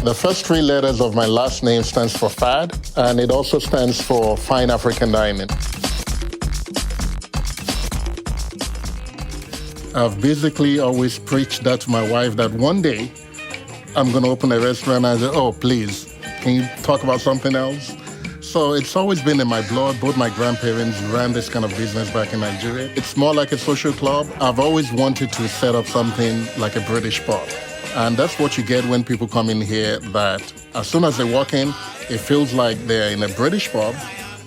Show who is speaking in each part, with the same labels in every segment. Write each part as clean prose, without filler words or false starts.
Speaker 1: The first three letters of my last name stands for FAD, and it also stands for Fine African Dining. I've basically always preached that to my wife that one day I'm going to open a restaurant, and I say, oh, please, can you talk about something else? So it's always been in my blood. Both my grandparents ran this kind of business back in Nigeria. It's more like a social club. I've always wanted to set up something like a British pub. And that's what you get when people come in here, that as soon as they walk in, it feels like they're in a British pub.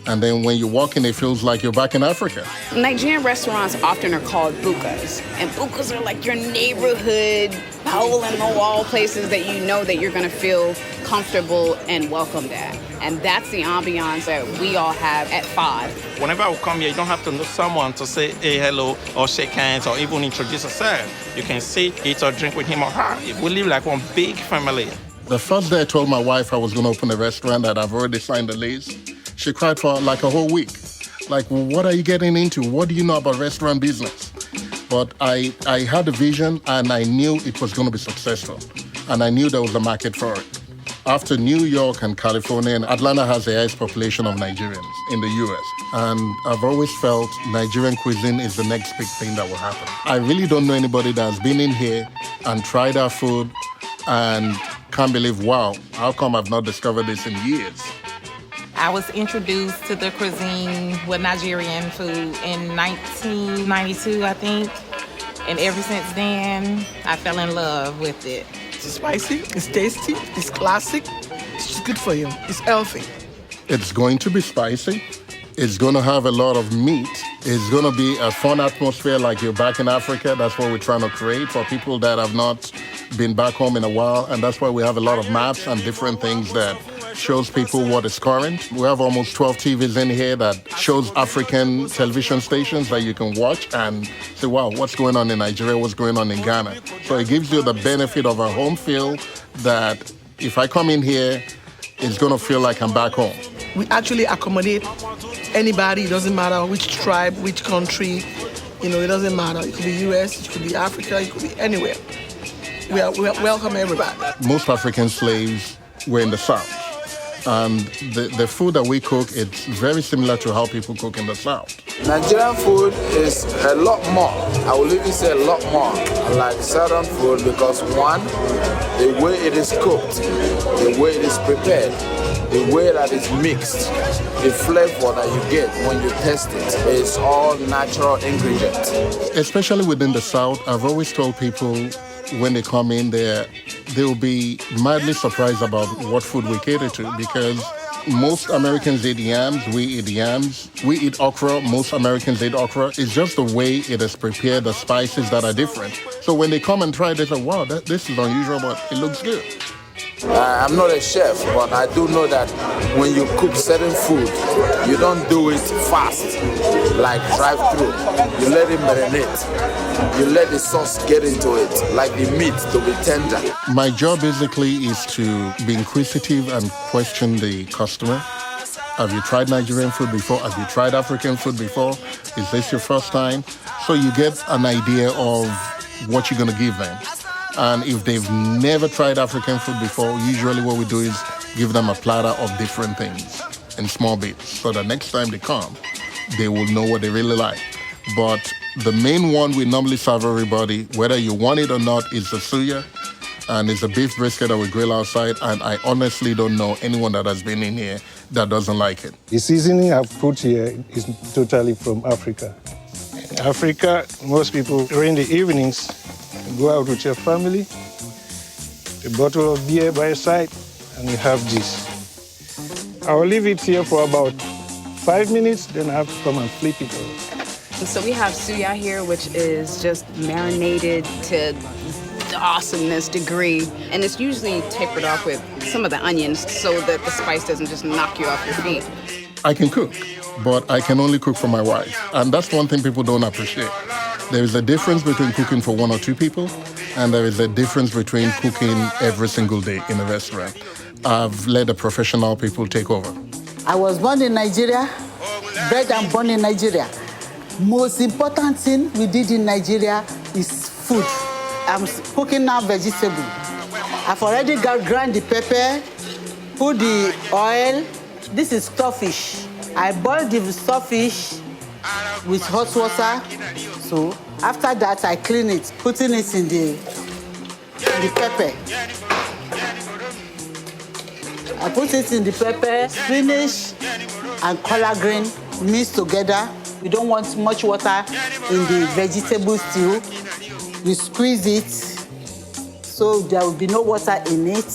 Speaker 1: And then when you walk in, it feels like you're back in Africa.
Speaker 2: Nigerian restaurants often are called bukas. And bukas are like your neighborhood, hole-in-the-wall places that you know that you're going to feel comfortable and welcomed at. And that's the ambiance that we all have at FAD.
Speaker 3: Whenever I come here, you don't have to know someone to say, hey, hello, or shake hands, or even introduce yourself. You can sit, eat, or drink with him or her. We live like one big family.
Speaker 1: The first day I told my wife I was going to open a restaurant, that I've already signed the lease, she cried for like a whole week. Like, what are you getting into? What do you know about restaurant business? But I had a vision, and I knew it was going to be successful. And I knew there was a market for it. After New York and California, and Atlanta has the highest population of Nigerians in the US. And I've always felt Nigerian cuisine is the next big thing that will happen. I really don't know anybody that's been in here and tried our food and can't believe, wow, how come I've not discovered this in years?
Speaker 4: I was introduced to the cuisine with Nigerian food in 1992, I think. And ever since then, I fell in love with it.
Speaker 5: It's spicy, it's tasty, it's classic, it's just good for you, it's healthy.
Speaker 1: It's going to be spicy. It's going to have a lot of meat. It's going to be a fun atmosphere like you're back in Africa. That's what we're trying to create for people that have not been back home in a while. And that's why we have a lot of maps and different things that shows people what is current. We have almost 12 TVs in here that shows African television stations that you can watch and say, wow, what's going on in Nigeria, what's going on in Ghana. So it gives you the benefit of a home feel that if I come in here, it's going to feel like I'm back home.
Speaker 5: We actually accommodate anybody. It doesn't matter which tribe, which country. It doesn't matter. It could be US, it could be Africa, it could be anywhere. We welcome everybody.
Speaker 1: Most African slaves were in the South. And the food that we cook, it's very similar to how people cook in the South.
Speaker 6: Nigerian food is a lot more, I will even say a lot more like Southern food because one, the way it is cooked, the way it is prepared, the way that it's mixed, the flavor that you get when you taste it is all natural ingredients.
Speaker 1: Especially within the South, I've always told people when they come in there, they'll be mildly surprised about what food we cater to because most Americans eat yams, we eat yams. We eat okra, most Americans eat okra. It's just the way it is prepared, the spices that are different. So when they come and try, they say, wow, this is unusual, but it looks good.
Speaker 6: I'm not a chef, but I do know that when you cook certain food, you don't do it fast, like drive-through. You let it marinate. You let the sauce get into it, like the meat to be tender.
Speaker 1: My job basically is to be inquisitive and question the customer. Have you tried Nigerian food before? Have you tried African food before? Is this your first time? So you get an idea of what you're going to give them. And if they've never tried African food before, usually what we do is give them a platter of different things in small bits. So the next time they come, they will know what they really like. But the main one we normally serve everybody, whether you want it or not, is the suya. And it's a beef brisket that we grill outside. And I honestly don't know anyone that has been in here that doesn't like it.
Speaker 7: The seasoning I've put here is totally from Africa. In Africa, most people during the evenings, go out with your family, a bottle of beer by your side, and you have this. I'll leave it here for about 5 minutes, then I have to come and flip it over.
Speaker 2: So we have suya here, which is just marinated to the awesomeness degree. And it's usually tapered off with some of the onions so that the spice doesn't just knock you off your feet.
Speaker 1: I can cook, but I can only cook for my wife. And that's one thing people don't appreciate. There is a difference between cooking for 1 or 2 people, and there is a difference between cooking every single day in a restaurant. I've let the professional people take over.
Speaker 8: I was born in Nigeria, bred and born in Nigeria. Most important thing we did in Nigeria is food. I'm cooking now vegetable. I've already ground the pepper, put the oil. This is stockfish. I boil the stockfish with hot water. So after that, I clean it, putting it in the pepper. I put it in the pepper, spinach and collard green mixed together. We don't want much water in the vegetable stew. We squeeze it so there will be no water in it.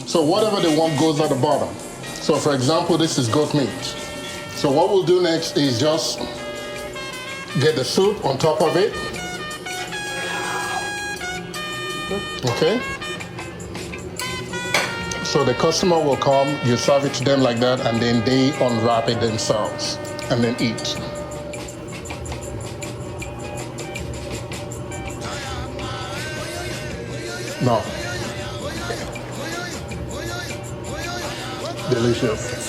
Speaker 1: So whatever they want goes at the bottom. So for example, this is goat meat. So what we'll do next is just get the soup on top of it. Okay? So the customer will come, you serve it to them like that, and then they unwrap it themselves and then eat. No. Delicious.